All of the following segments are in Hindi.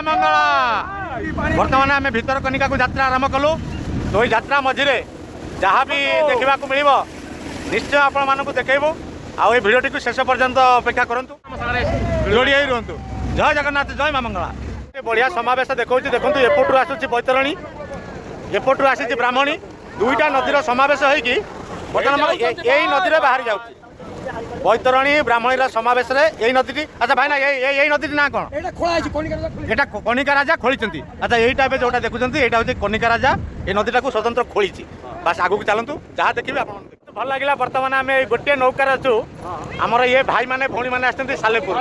मंगला बर्तमान आम भीतर कनिका को यात्रा आरंभ कलु तो यात्रा मझे जहाँ भी देखा मिल निश्चय आपण मानक देखू आउ ये भिडियो टी शेष पर्यंत अपेक्षा करूँ जोड़ी रुहतु जय जगन्नाथ जय माँ मंगला बढ़िया समावेश देखा देखो एपटू आसूँ बैतरणी एपटू आसी ब्राह्मणी दुईटा नदीर समावेश होगी बर्तमान यही नदी में बाहरी जाऊँ बैतरणी ब्राह्मणीर समावेश यही नदी अच्छा भाई ना यही नदी ना कौन यहाँ कनिका राजा खोली अच्छा यहीटा ए जो देखुं यहाँ हूँ कनिका राजा ये नदीटा को स्वतंत्र खोली बास आगू चलतु जहाँ देखिए आप भल लगे बर्तमान आम गोटे नौकार अच्छु आमर ये भाई माने भौणी मैंने आसते सालेपुर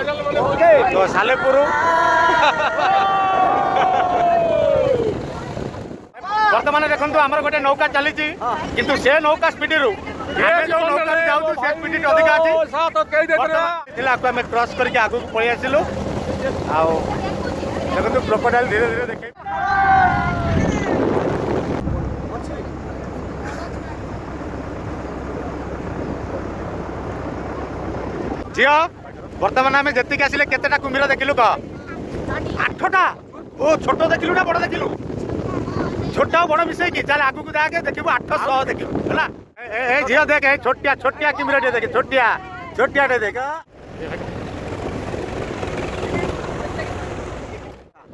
तो सालेपुर बर्तमान देखो आमर गोटे नौका चली किंतु से नौका स्पीड रू जो नौका जाऊँ से स्पीड अधिक आम क्रॉस करके आगू पलि आसलु देखो क्रोकोडाइल धीरे धीरे देखे झील बर्तमान आम जी आसिले केतेटा कुम्भीर देखिलु कह 8टा ओ छोट देखिलु ना बड़ देखिलु छोट बड़ मिसई चल आगू को जाके देखिबू 800 देखिबू है ए झील देख छोटिया छोटिया कुम्भीर देख छोटिया छोटिया देख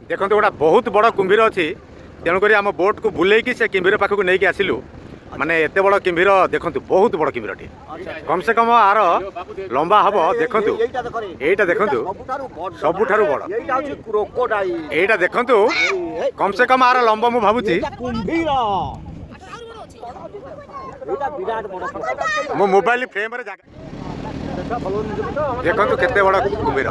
देखो गोटा बहुत बड़ कुम्भीर अच्छी तेणुक आम बोट को बुलेकी से कुम्भीर पाखक नहीं आसिलु माने एते बड़ कुम्भीर देखो बहुत बड़ कुम्भीरटी कम से कम आर लंबा हम देखु यहीटा देखु सबुठारु बड़ यहीटा देखु कम से कम आर लंबा मु भावुची मो मोबाइल फ्रेम रे देखु केते बड़ कुम्भीर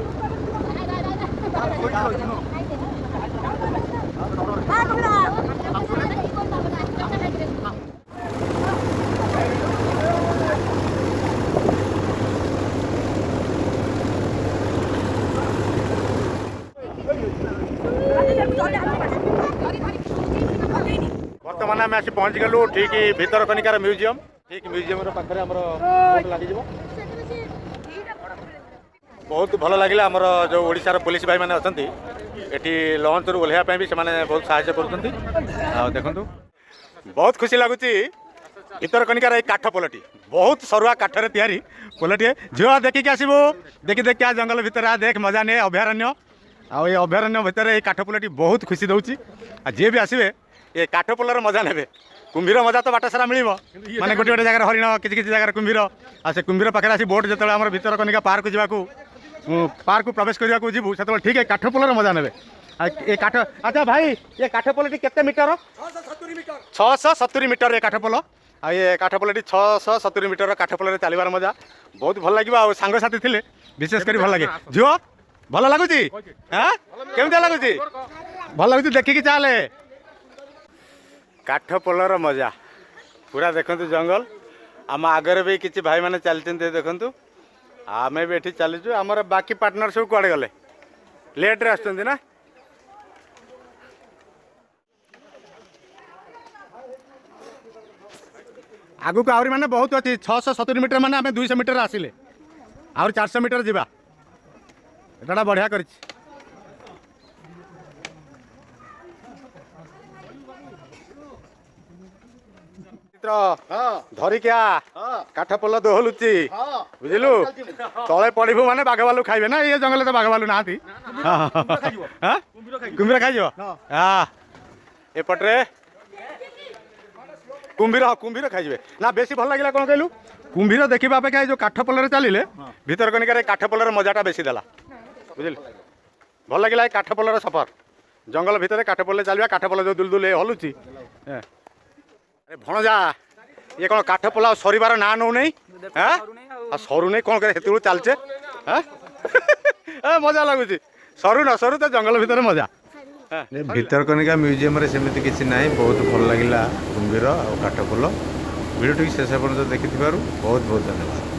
बर्तमान आम आसी पहुँच गलु ठीक भीतर कनिकार म्यूजियम ठीक म्यूजियम पाखे लगे बहुत भल लगे आमर जो ओडिशार पुलिस भाई मैंने अच्छा ये लंच रू ओह्लैया भी से बहुत साहय कर देखु बहुत खुशी लगुच भीतर कनिकार काठ पोलटी बहुत सरुआ काठर तैयारी पोलटी झील देखिक आसबू देखी देख क्या जंगल भितर आ देख मजा नहीं अभयारण्य आ ये अभयारण्य भितर ये काठ पोलटी बहुत खुशी दूसरी जी भी आसवे ये काठ पोलर मजा ने कुम्भीर मजा तो बाट सारा मिल माने गोटे गोटे जगह हरिण किसी जगह कुम्भीर आ से कुम्भीर पाखे आसी बोट जो आम भीतर कनिका पार्क जावाक पार्क को प्रवेश करने को जीवु से ठीक है काठ पोलर मजा ने ये काठ अच्छा भाई ये काठ पोलटी केते मीटर 670 मीटर ये काठ पोल आ ये काठ पोलटी 670 मीटर काठ पोल चलबार मजा बहुत भल लगे आ सांग साथी थे विशेष कर भल लगे झील भल लगुच केमती लगुच भल लगुच देखिकी चले काठ पोलर मजा पूरा देखु जंगल आम आगे भी किसी भाई मैंने चलते देखु आम भी ये चलीचु आमर बाकी पार्टनर सब कड़े गले लेट्रे आसना आगु को आहरी माने बहुत अच्छी 670 मीटर माने आम 200 मीटर आसिले आहरी 400 मीटर जावा एटा बढ़िया कर धरिकिया काठ पोल दोहलुची बुझिलु तले पड़ू माने बाघ भालू खाइबे ना ये जंगल तो बाघ भालू ना कुम्भीर खाई एपटे कुम्भीर कुम्भीर खाइबे ना बेसी भल लगे कौन कहलु कुम्भीर देखा अपेक्षा जो काठ पोलर चलिए भीतर कनिकार काठ पोलर मजाटा बेसी देला बुझिल भल लगे काठ पोलर सफर जंगल भितर काठ पोल चलवा काठ पोल जो दुलदुल हलुची भणजा ये कौन काठ पोला सरिबार ना नौ नहीं सरू नहीं कौन कर चलचे मजा लगुच सरू न सरू तो जंगल भितर मजा भीतर कनिका म्यूजियम रे सेमती किसी ना बहुत भल लगे कुम्भीर और काठ पोल भिडियो शेष पर्यटन देखि बहुत बहुत धन्यवाद।